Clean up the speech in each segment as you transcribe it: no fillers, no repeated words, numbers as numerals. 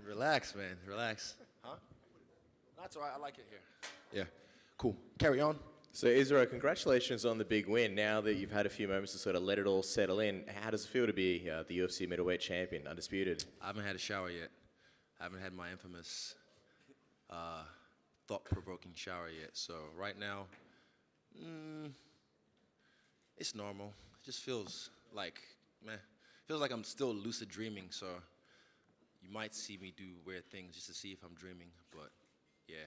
Relax, man. Relax. Huh? That's all right. I like it here. Yeah. Cool. Carry on. So Israel, congratulations on the big win. Now that you've had a few moments to sort of let it all settle in, how does it feel to be the UFC middleweight champion, undisputed? I haven't had a shower yet. I haven't had my infamous thought-provoking shower yet. So right now, it's normal. It just feels like, feels like I'm still lucid dreaming. So you might see me do weird things just to see if I'm dreaming. But yeah.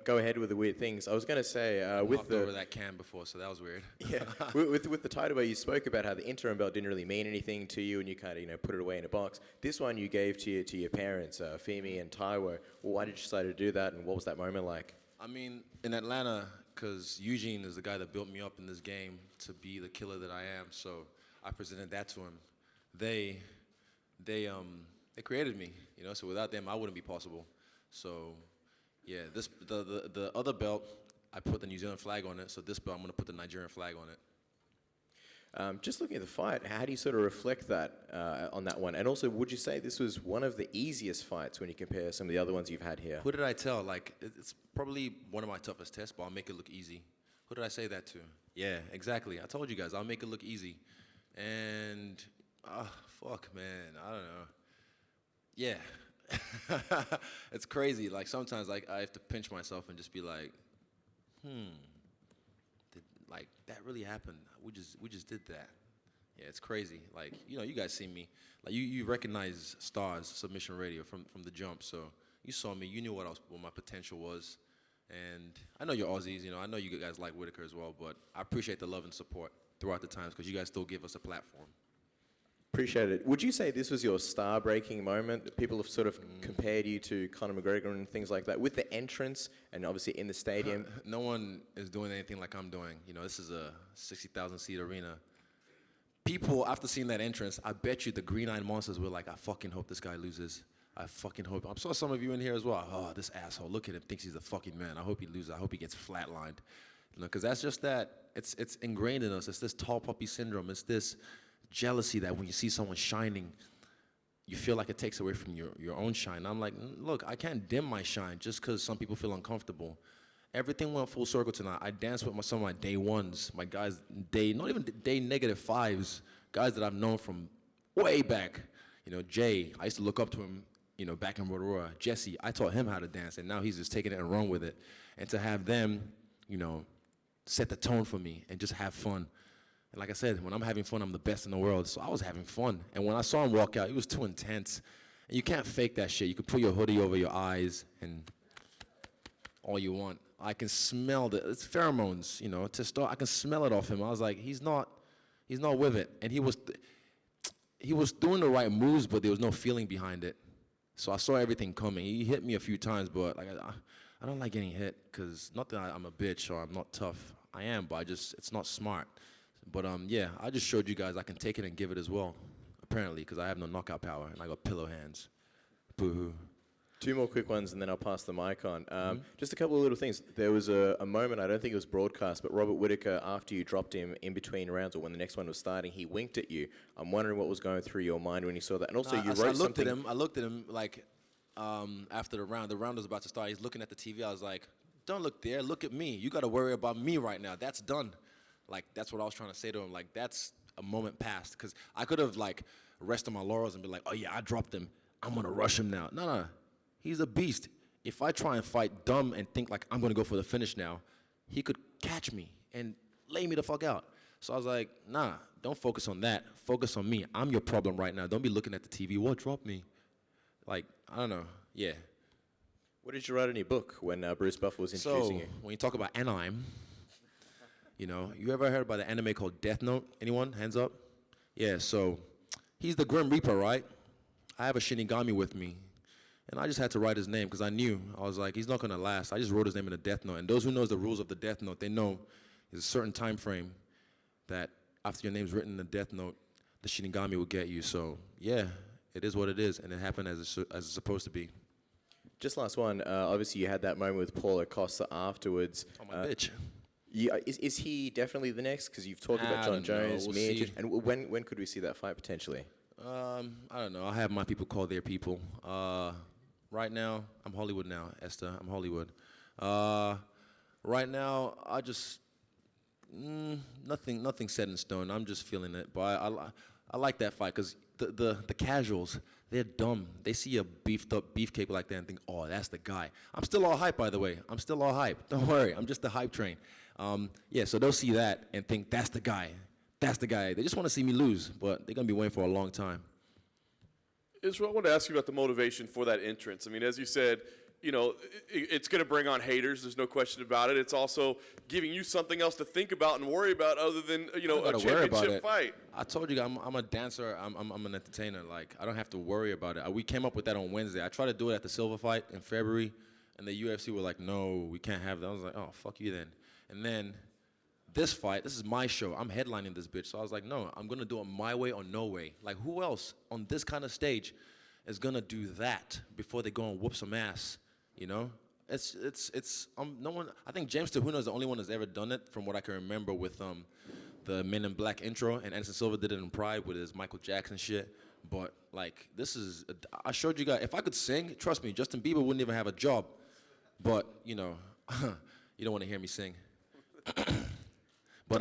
Go ahead with the weird things. I was going to say, I with knocked the over that can before, so that was weird. yeah, with the title belt, you spoke about how the interim belt didn't really mean anything to you, and you kind of put it away in a box. This one you gave to your parents, Femi and Taiwo. Well, why did you decide to do that, and what was that moment like? I mean, in Atlanta, because Eugene is the guy that built me up in this game to be the killer that I am. So I presented that to him. They created me, So without them, I wouldn't be possible. So. Yeah, the other belt, I put the New Zealand flag on it. So this belt, I'm gonna put the Nigerian flag on it. Just looking at the fight, how do you sort of reflect that on that one? And also, would you say this was one of the easiest fights when you compare some of the other ones you've had here? Who did I tell? Like, it's probably one of my toughest tests, but I'll make it look easy. Who did I say that to? Yeah, exactly. I told you guys, I'll make it look easy. And, fuck, man, I don't know. Yeah. It's crazy. Like sometimes, like I have to pinch myself and just be like, like that really happened? We just did that. Yeah, it's crazy. Like you guys see me. Like you recognize Stars Submission Radio from the jump. So you saw me. You knew what my potential was. And I know you're Aussies. I know you guys like Whittaker as well. But I appreciate the love and support throughout the times because you guys still give us a platform. Appreciate it. Would you say this was your star-breaking moment? People have sort of compared you to Conor McGregor and things like that with the entrance and obviously in the stadium. No one is doing anything like I'm doing. This is a 60,000-seat arena. People, after seeing that entrance, I bet you the green-eyed monsters were like, I fucking hope this guy loses. I fucking hope. I saw some of you in here as well. Oh, this asshole. Look at him. Thinks he's the fucking man. I hope he loses. I hope he gets flatlined. Because that's just that. It's ingrained in us. It's this tall puppy syndrome. It's this jealousy that when you see someone shining, you feel like it takes away from your own shine. I'm like, look, I can't dim my shine just because some people feel uncomfortable. Everything went full circle tonight. I danced with some of my day ones, my guys, not even day -5s, guys that I've known from way back. Jay, I used to look up to him, back in Rotorua. Jesse, I taught him how to dance, and now he's just taking it and run with it. And to have them, set the tone for me and just have fun. And like I said, when I'm having fun, I'm the best in the world. So I was having fun. And when I saw him walk out, it was too intense. And you can't fake that shit. You can put your hoodie over your eyes and all you want. I can smell it's pheromones, to start. I can smell it off him. I was like, he's not with it. And he was doing the right moves, but there was no feeling behind it. So I saw everything coming. He hit me a few times, but like I don't like getting hit because not that I'm a bitch or I'm not tough. I am, but it's not smart. But yeah, I just showed you guys I can take it and give it as well, apparently, because I have no knockout power and I got pillow hands. Boo-hoo. 2 more quick ones and then I'll pass the mic on. Just a couple of little things. There was a moment, I don't think it was broadcast, but Robert Whittaker, after you dropped him in between rounds or when the next one was starting, he winked at you. I'm wondering what was going through your mind when you saw that. And also I looked at him like after the round was about to start. He's looking at the TV. I was like, don't look there, look at me. You got to worry about me right now. That's done. Like, that's what I was trying to say to him. Like, that's a moment past. Because I could have, like, rested my laurels and be like, oh, yeah, I dropped him. I'm going to rush him now. No. He's a beast. If I try and fight dumb and think, like, I'm going to go for the finish now, he could catch me and lay me the fuck out. So I was like, nah, don't focus on that. Focus on me. I'm your problem right now. Don't be looking at the TV. What? Drop me. Like, I don't know. Yeah. What did you write in your book when Bruce Buffer was introducing you? When you talk about anime, you ever heard about the anime called Death Note? Anyone? Hands up? Yeah, so he's the Grim Reaper, right? I have a Shinigami with me, and I just had to write his name because I was like, he's not going to last. I just wrote his name in the Death Note, and those who knows the rules of the Death Note, they know there's a certain time frame that after your name's written in the Death Note, the Shinigami will get you. So, yeah, it is what it is, and it happened as it's supposed to be. Just last one. Obviously, you had that moment with Paul Acosta afterwards. Oh, my bitch. Yeah, is he definitely the next? Because you've talked about John Jones, Mitch, and when could we see that fight potentially? I don't know. I have my people call their people. Right now, I'm Hollywood now, Esther. I'm Hollywood. Right now, I just nothing set in stone. I'm just feeling it. But I like that fight because the casuals, they're dumb. They see a beefed up beefcake like that and think, oh, that's the guy. I'm still all hype, by the way. I'm still all hype. Don't worry. I'm just the hype train. Yeah, so they'll see that and think that's the guy. That's the guy. They just want to see me lose, but they're going to be waiting for a long time. Israel, I wanted to ask you about the motivation for that entrance. I mean, as you said, it's going to bring on haters. There's no question about it. It's also giving you something else to think about and worry about other than, a championship fight. I told you, I'm a dancer. I'm an entertainer. Like, I don't have to worry about it. We came up with that on Wednesday. I tried to do it at the Silver fight in February, and the UFC were like, no, we can't have that. I was like, oh, fuck you then. And then this fight, this is my show. I'm headlining this bitch. So I was like, no, I'm going to do it my way or no way. Like, who else on this kind of stage is going to do that before they go and whoop some ass? It's no one. I think James Tehuno is the only one that's ever done it, from what I can remember, with the Men in Black intro, and Anderson Silva did it in Pride with his Michael Jackson shit. But like, this is, I showed you guys. If I could sing, trust me, Justin Bieber wouldn't even have a job. But you don't want to hear me sing. But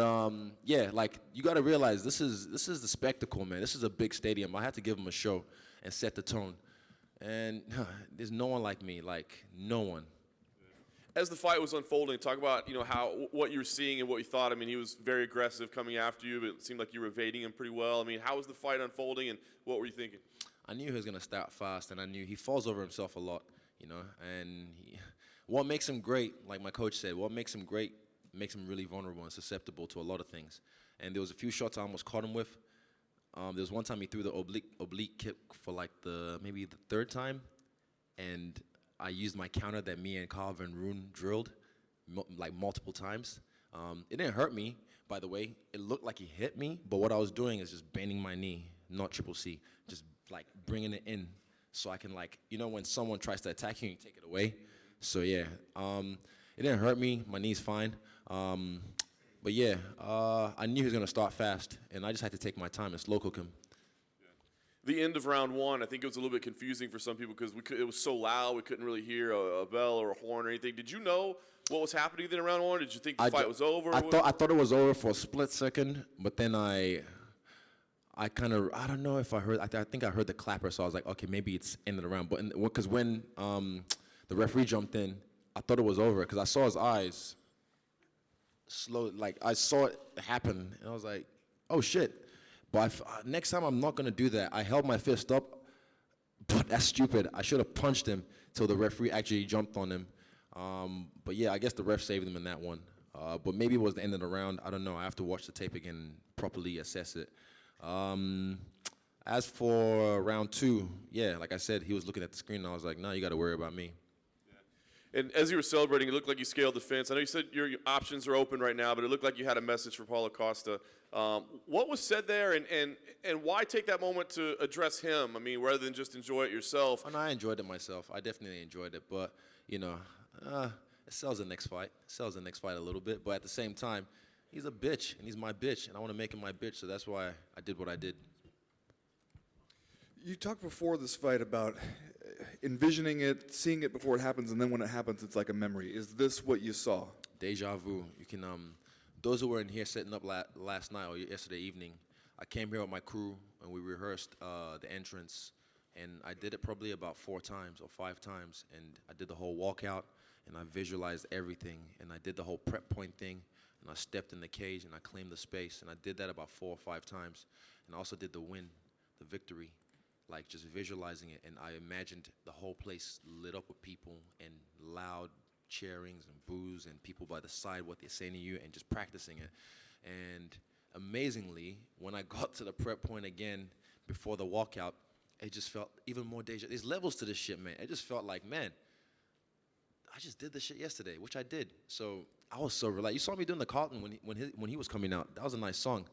yeah, like, you got to realize this is the spectacle, man. This is a big stadium. I had to give them a show and set the tone. And there's no one like me, like no one. As the fight was unfolding, talk about what you were seeing and what you thought. I mean, he was very aggressive coming after you, but it seemed like you were evading him pretty well. I mean, how was the fight unfolding, and what were you thinking? I knew he was gonna start fast, and I knew he falls over himself a lot, And what makes him great, like my coach said, what makes him great makes him really vulnerable and susceptible to a lot of things. And there was a few shots I almost caught him with. There was one time he threw the oblique kick for like maybe the third time, and I used my counter that me and Carl Van Roon drilled like multiple times. It didn't hurt me, by the way. It looked like he hit me, but what I was doing is just bending my knee, not triple C, just like bringing it in so I can, like, when someone tries to attack you, you take it away. So yeah, it didn't hurt me. My knee's fine. But yeah, I knew he was going to start fast, and I just had to take my time and slow cook him. The end of round one, I think it was a little bit confusing for some people because it was so loud we couldn't really hear a bell or a horn or anything. Did you know what was happening then in round one? Did you think the fight was over? I thought it was over for a split second, but then I don't know if I heard. I think I heard the clapper, so I was like, okay, maybe it's end of the round. But because when the referee jumped in, I thought it was over because I saw his eyes. Slow, like I saw it happen, and I was like, "Oh shit!" But next time I'm not gonna do that. I held my fist up, but that's stupid. I should have punched him till the referee actually jumped on him. But yeah, I guess the ref saved him in that one. But maybe it was the end of the round. I don't know. I have to watch the tape again and properly assess it. As for round two, yeah, like I said, he was looking at the screen, and I was like, "No, you got to worry about me." And as you were celebrating, it looked like you scaled the fence. I know you said your options are open right now, but it looked like you had a message for Paulo Costa. What was said there, and why take that moment to address him? I mean, rather than just enjoy it yourself. And I enjoyed it myself. I definitely enjoyed it. But, it sells the next fight. It sells the next fight a little bit. But at the same time, he's a bitch, and he's my bitch, and I want to make him my bitch. So that's why I did what I did. You talked before this fight about envisioning it, seeing it before it happens, and then when it happens, it's like a memory. Is this what you saw? Deja vu. You can, those who were in here setting up last night or yesterday evening, I came here with my crew, and we rehearsed the entrance, and I did it probably about 4 times or 5 times, and I did the whole walkout, and I visualized everything, and I did the whole prep point thing, and I stepped in the cage, and I claimed the space, and I did that about 4 or 5 times, and I also did the win, the victory. Like just visualizing it, and I imagined the whole place lit up with people and loud cheerings and boos and people by the side, what they're saying to you, and just practicing it. And amazingly, when I got to the prep point again before the walkout, it just felt even more deja. There's levels to this shit, man. It just felt like, man, I just did this shit yesterday, which I did. So I was so relaxed. You saw me doing the Carlton when he was coming out. That was a nice song.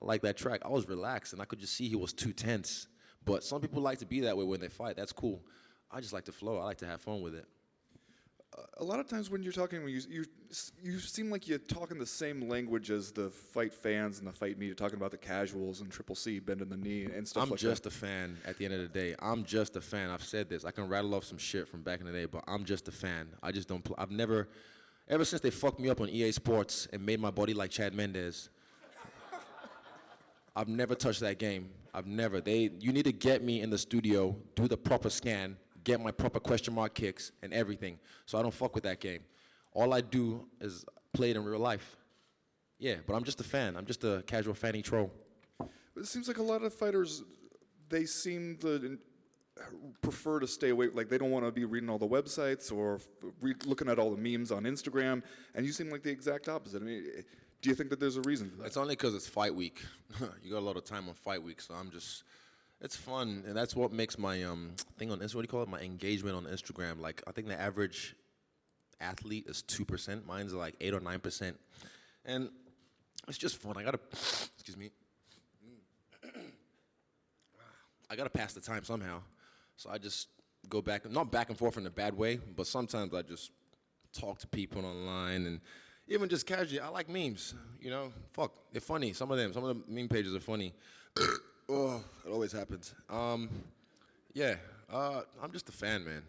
I like that track. I was relaxed, and I could just see he was too tense. But some people like to be that way when they fight. That's cool. I just like to flow. I like to have fun with it. A lot of times when you're talking, you seem like you talk in the same language as the fight fans and the fight media, talking about the casuals and Triple C bending the knee and stuff I'm like just that. a fan at the end of the day. I'm just a fan. I've said this. I can rattle off some shit from back in the day, but I'm just a fan. I just don't I've never, ever since they fucked me up on EA Sports and made my body like Chad Mendes, I've never touched that game. I've never. You need to get me in the studio, do the proper scan, get my proper question mark kicks and everything. So I don't fuck with that game. All I do is play it in real life. Yeah, but I'm just a fan. I'm just a casual fanny troll. It seems like a lot of fighters, they seem to prefer to stay away. Like they don't want to be reading all the websites or looking at all the memes on Instagram. And you seem like the exact opposite. I mean, do you think that there's a reason for that? It's only because it's fight week. You got a lot of time on fight week, so it's fun, and that's what makes my thing on Instagram. What do you call it? My engagement on Instagram. Like I think the average athlete is 2%. Mine's like 8 or 9%, and it's just fun. Excuse me. I gotta pass the time somehow, so I just go back, not back and forth in a bad way, but sometimes I just talk to people online and. Even just casually, I like memes, you know? Fuck, they're funny, some of the meme pages are funny. Oh, it always happens. Yeah, I'm just a fan, man.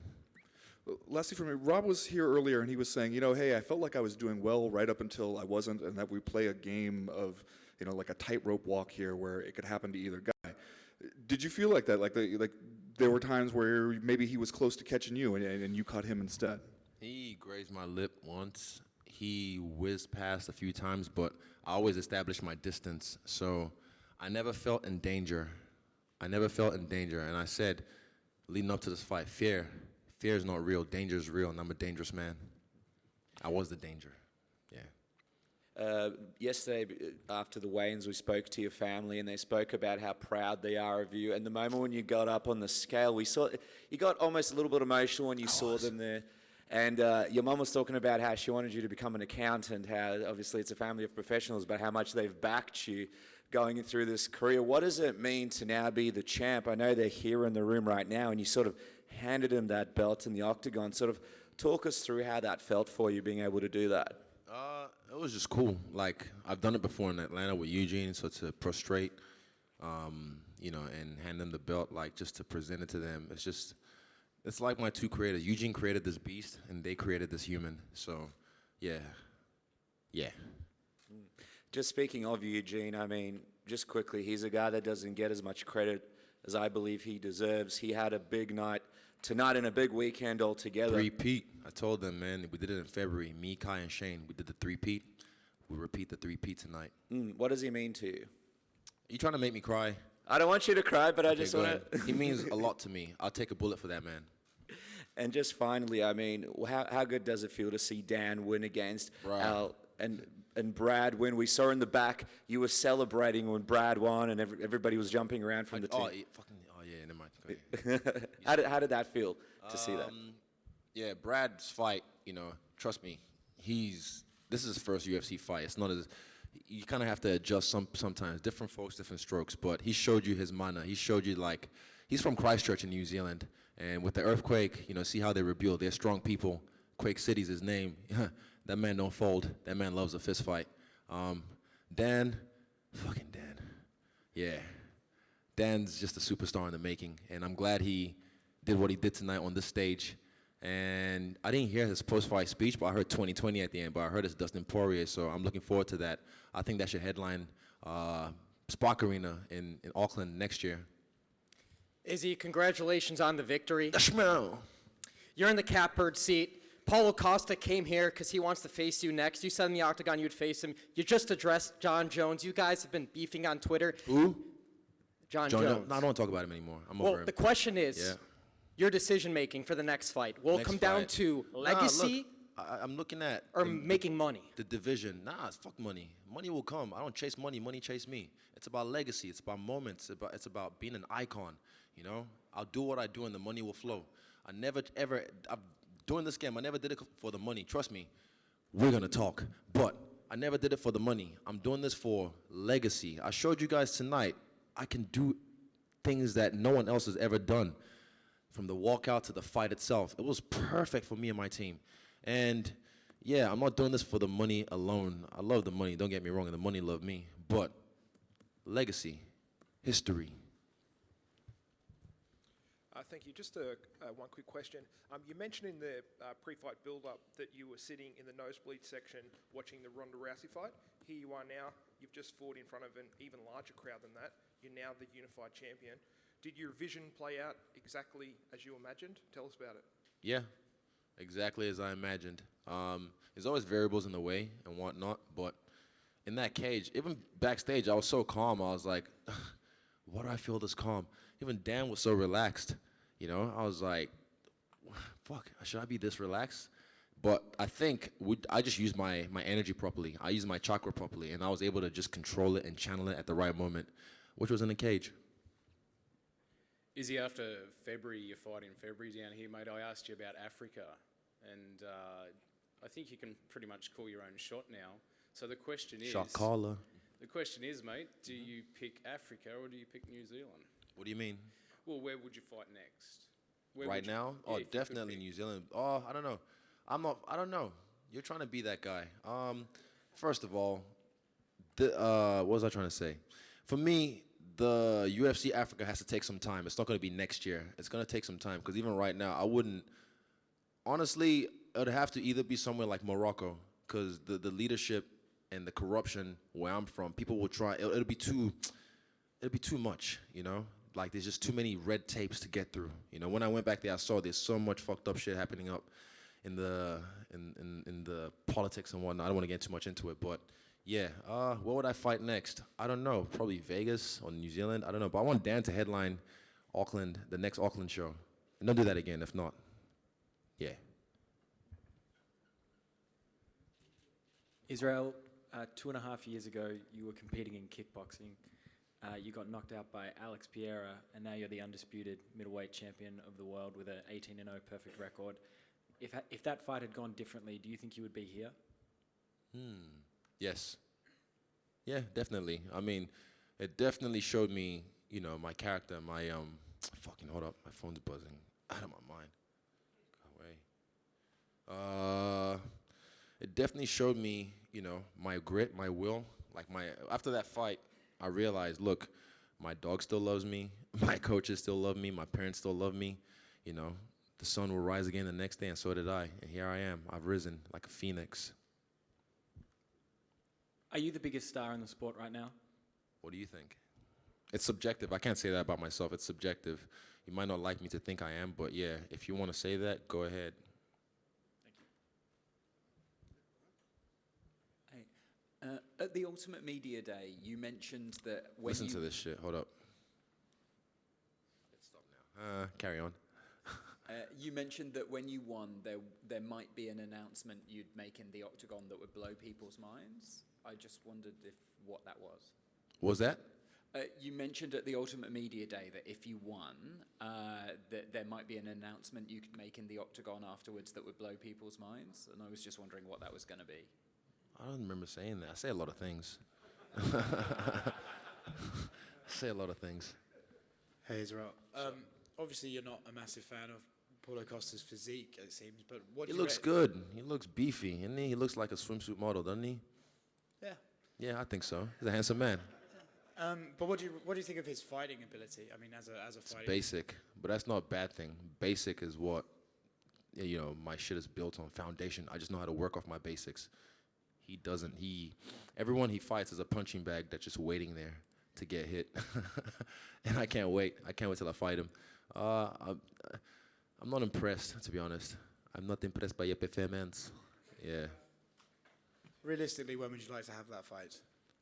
Lastly for me, Rob was here earlier and he was saying, hey, I felt like I was doing well right up until I wasn't, and that we play a game of, like a tightrope walk here where it could happen to either guy. Did you feel like that? Like there were times where maybe he was close to catching you and you caught him instead? He grazed my lip once. He whizzed past a few times, but I always established my distance. So I never felt in danger. And I said, leading up to this fight, fear is not real. Danger is real, and I'm a dangerous man. I was the danger. Yeah. Yesterday, after the weigh-ins, we spoke to your family, and they spoke about how proud they are of you. And the moment when you got up on the scale, we saw you got almost a little bit emotional when you saw them there. And your mum was talking about how she wanted you to become an accountant, how obviously it's a family of professionals, but how much they've backed you going through this career. What does it mean to now be the champ? I know they're here in the room right now, and you sort of handed them that belt in the octagon. Sort of talk us through how that felt for you, being able to do that. It was just cool. Like, I've done it before in Atlanta with Eugene, so to prostrate, and hand them the belt, like, just to present it to them, it's like my two creators. Eugene created this beast, and they created this human. So, yeah. Just speaking of Eugene, I mean, just quickly, he's a guy that doesn't get as much credit as I believe he deserves. He had a big night tonight and a big weekend altogether. Three-peat. I told them, man, we did it in February. Me, Kai, and Shane, we did the three-peat. We repeat the three-peat tonight. What does he mean to you? You trying to make me cry? I don't want you to cry, but I just go want to... He means a lot to me. I'll take a bullet for that man. And just finally, I mean, how good does it feel to see Dan win against Al and Brad win? We saw in the back you were celebrating when Brad won, and everybody was jumping around from the team. Never mind. Go ahead. How did that feel to see that? Yeah, Brad's fight, trust me, this is his first UFC fight. It's not as, you kind of have to adjust sometimes. Different folks, different strokes, but he showed you his mana. He showed you, like, he's from Christchurch in New Zealand, and with the earthquake, see how they rebuild. They're strong people. Quake City's his name. That man don't fold. That man loves a fist fight. Dan. Yeah. Dan's just a superstar in the making, and I'm glad he did what he did tonight on this stage. And I didn't hear his post-fight speech, but I heard 2020 at the end, but I heard it's Dustin Poirier, so I'm looking forward to that. I think that should headline Spark Arena in Auckland next year. Izzy, congratulations on the victory. Dashmel. You're in the catbird seat. Paulo Costa came here because he wants to face you next. You said in the octagon you'd face him. You just addressed John Jones. You guys have been beefing on Twitter. Who? John Jones. No, I don't want to talk about him anymore. I'm over him. The question is, your decision-making for the next fight. Will it come down to legacy I'm looking at or making money? The division. It's fuck money. Money will come. I don't chase money. Money chase me. It's about legacy. It's about moments. It's about being an icon. I'll do what I do and the money will flow. Doing this game, I never did it for the money. Trust me, we're going to talk. But I never did it for the money. I'm doing this for legacy. I showed you guys tonight I can do things that no one else has ever done. From the walkout to the fight itself. It was perfect for me and my team. And yeah, I'm not doing this for the money alone. I love the money, don't get me wrong, and the money love me. But legacy, history. Thank you. Just one quick question. You mentioned in the pre-fight build-up that you were sitting in the nosebleed section watching the Ronda Rousey fight. Here you are now. You've just fought in front of an even larger crowd than that. You're now the unified champion. Did your vision play out exactly as you imagined? Tell us about it. Yeah, exactly as I imagined. There's always variables in the way and whatnot, but in that cage, even backstage, I was so calm. I was like, why do I feel this calm? Even Dan was so relaxed. You know, I was like, fuck, should I be this relaxed? But I think I just used my energy properly. I used my chakra properly, and I was able to just control it and channel it at the right moment, which was in the cage. Izzy, after February, your fight in February down here, mate, I asked you about Africa, and I think you can pretty much call your own shot now. So the question is... Shot caller. The question is, mate, do you pick Africa or do you pick New Zealand? What do you mean? Well, where would you fight next? Where Right would you- now? Yeah, Oh, if you could definitely pick. New Zealand. Oh, I don't know. I don't know. You're trying to be that guy. First of all, what was I trying to say? For me, the UFC Africa has to take some time. It's not going to be next year. It's going to take some time because even right now, I wouldn't. Honestly, it would have to either be somewhere like Morocco because the leadership and the corruption where I'm from, people will try. It'll be too much, you know. Like there's just too many red tapes to get through. You know, when I went back there, I saw there's so much fucked up shit happening up in the politics and whatnot. I don't want to get too much into it, but yeah. What would I fight next? I don't know. Probably Vegas or New Zealand. I don't know. But I want Dan to headline Auckland, the next Auckland show, and don't do that again. If not, yeah. Israel, 2.5 years ago, you were competing in kickboxing. You got knocked out by Alex Pereira, and now you're the undisputed middleweight champion of the world with an 18-0 perfect record. If that fight had gone differently, do you think you would be here? Yes. Yeah, definitely. I mean, it definitely showed me, you know, my character, my fucking hold up, my phone's buzzing out of my mind. Go away. It definitely showed me, you know, my grit, my will. Like after that fight, I realized, look, my dog still loves me, my coaches still love me, my parents still love me. You know, the sun will rise again the next day, and so did I. And here I am. I've risen like a phoenix. Are you the biggest star in the sport right now? What do you think? It's subjective. I can't say that about myself. It's subjective. You might not like me to think I am, but yeah, if you want to say that, go ahead. At the Ultimate Media Day, you mentioned that when Listen to this shit. Hold up. Let's stop now. Carry on. You mentioned that when you won, there might be an announcement you'd make in the octagon that would blow people's minds. I just wondered what that was. What was that? You mentioned at the Ultimate Media Day that if you won, that there might be an announcement you could make in the octagon afterwards that would blow people's minds, and I was just wondering what that was going to be. I don't remember saying that. I say a lot of things. I say a lot of things. Hey, Israel. Obviously, you're not a massive fan of Paulo Costa's physique, it seems, but what He do you looks rate- good. He looks beefy, and he looks like a swimsuit model, doesn't he? Yeah. Yeah, I think so. He's a handsome man. But what do you think of his fighting ability? I mean, as a It's fighter. basic, but that's not a bad thing. Basic is what, you know, my shit is built on foundation. I just know how to work off my basics. He doesn't. Everyone he fights is a punching bag that's just waiting there to get hit. And I can't wait. I can't wait till I fight him. I'm not impressed, to be honest. I'm not impressed by your performance. Yeah. Realistically, when would you like to have that fight?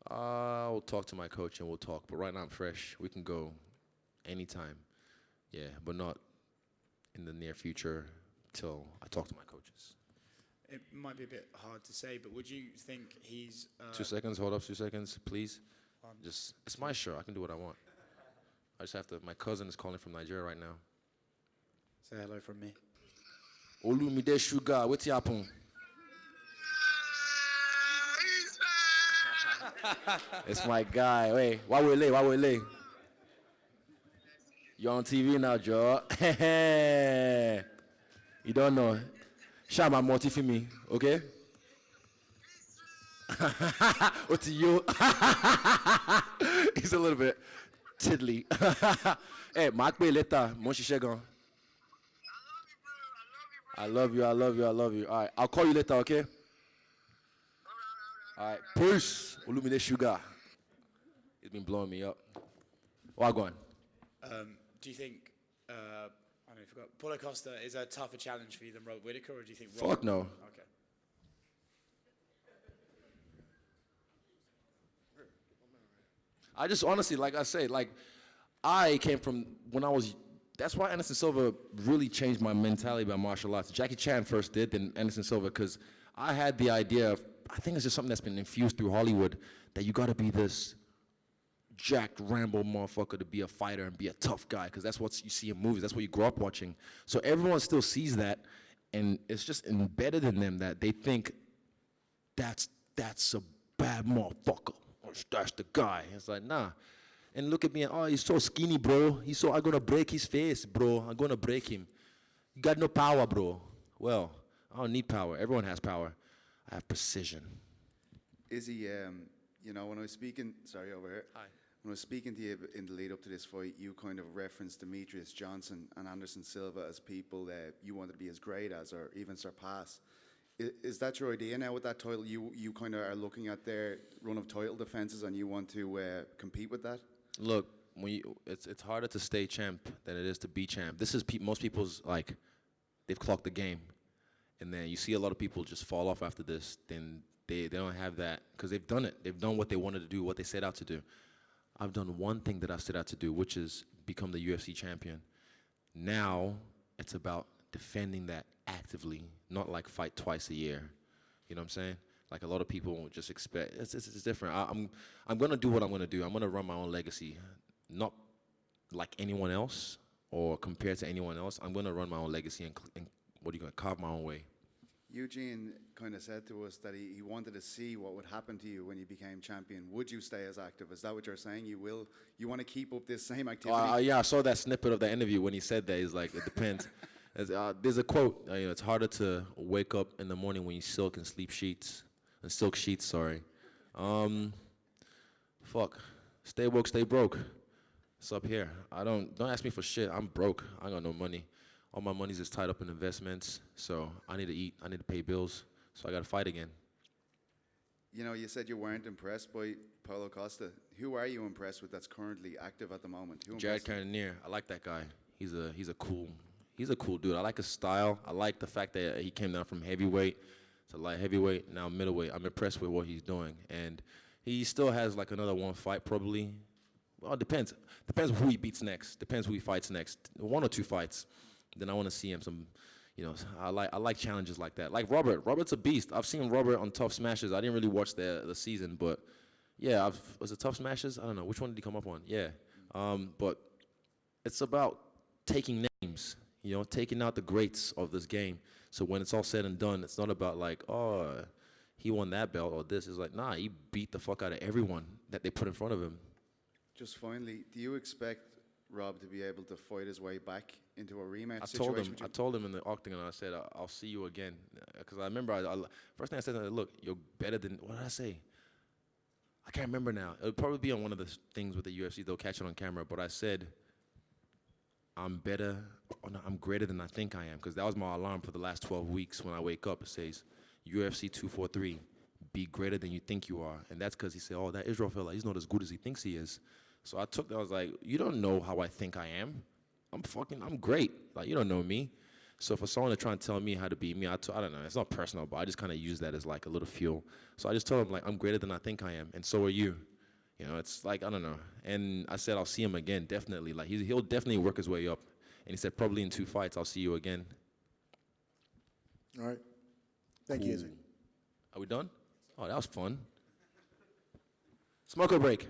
I'll talk to my coach and we'll talk. But right now I'm fresh. We can go anytime. Yeah, but not in the near future till I talk to my coaches. It might be a bit hard to say, but would you think he's... 2 seconds. Hold up 2 seconds, please. It's my show. I can do what I want. I just have to... My cousin is calling from Nigeria right now. Say hello from me. Olumide Sugar, what's happen? It's my guy. Wait, why we late? You're on TV now, Joe. You don't know. Shout out Monty for me, okay? What to you? He's a little bit tiddly. Hey, Mark Bay later, Monchi Shegon. I love you. All right, I'll call you later, okay? All right, peace. Olumide Sugar. He's been blowing me up. Wagwan. Do you think, I forgot, Paulo Costa is a tougher challenge for you than Robert Whittaker, or do you think Fuck no. Okay. I just honestly, like I say, like I came from when I was. That's why Anderson Silva really changed my mentality about martial arts. Jackie Chan first did, then Anderson Silva, because I had the idea of, I think it's just something that's been infused through Hollywood, that you gotta be this jacked Rambo motherfucker to be a fighter and be a tough guy, because that's what you see in movies, that's what you grow up watching. So everyone still sees that, and it's just embedded in them that they think that's a bad motherfucker, or that's the guy. It's like, nah. And look at me, oh, he's so skinny, bro. I'm gonna break his face, bro. I'm gonna break him. You got no power, bro. Well, I don't need power. Everyone has power. I have precision. Izzy, when I was speaking, sorry, over here. Hi. When I was speaking to you in the lead up to this fight, you kind of referenced Demetrius Johnson and Anderson Silva as people that you wanted to be as great as, or even surpass. Is that your idea now with that title? You kind of are looking at their run of title defenses and you want to compete with that? Look, it's harder to stay champ than it is to be champ. This is most people's, like, they've clocked the game. And then you see a lot of people just fall off after this. Then they don't have that, because they've done it. They've done what they wanted to do, what they set out to do. I've done one thing that I set out to do, which is become the UFC champion. Now it's about defending that actively, not like fight twice a year. You know what I'm saying? Like a lot of people just expect, it's different. I'm gonna do what I'm gonna do. I'm gonna run my own legacy, not like anyone else or compared to anyone else. I'm gonna run my own legacy and carve my own way. Eugene kind of said to us that he wanted to see what would happen to you when you became champion. Would you stay as active? Is that what you're saying? You want to keep up this same activity? Yeah, I saw that snippet of the interview when he said that. He's like, it depends. There's a quote, it's harder to wake up in the morning when you silk sheets, sorry. Fuck, stay woke, stay broke. It's up here. Don't ask me for shit. I'm broke. I got no money. All my money's just tied up in investments, so I need to eat. I need to pay bills, so I got to fight again. You said you weren't impressed by Paulo Costa. Who are you impressed with that's currently active at the moment? Jared Cannonier. I like that guy. He's a cool dude. I like his style. I like the fact that he came down from heavyweight to light heavyweight, now middleweight. I'm impressed with what he's doing, and he still has like another one fight probably. Well, it depends. Depends who he beats next. Depends who he fights next. 1 or 2 fights. Then I want to see him some, I like challenges like that. Like Robert. Robert's a beast. I've seen Robert on Tough Smashes. I didn't really watch the season, but yeah, was it Tough Smashes? I don't know. Which one did he come up on? Yeah. But it's about taking names, taking out the greats of this game. So when it's all said and done, it's not about like, oh, he won that belt or this. It's like, nah, he beat the fuck out of everyone that they put in front of him. Just finally, do you expect Rob to be able to fight his way back into a rematch situation? I told him in the octagon, I said, I'll see you again. Because I remember, first thing I said, look, you're better than, what did I say? I can't remember now. It'll probably be on one of the things with the UFC. They'll catch it on camera. But I said, I'm greater than I think I am. Because that was my alarm for the last 12 weeks. When I wake up, it says, UFC 243, be greater than you think you are. And that's because he said, oh, that Israel fella, he's not as good as he thinks he is. So I took that, I was like, you don't know how I think I am. I'm great. Like, you don't know me. So for someone to try and tell me how to be me, I don't know, it's not personal, but I just kind of use that as like a little fuel. So I just told him, like, I'm greater than I think I am, and so are you. It's like, I don't know. And I said, I'll see him again, definitely. Like, he'll definitely work his way up. And he said, probably in 2 fights, I'll see you again. All right. Thank you, Izzy. Are we done? Oh, that was fun. Smoke or break?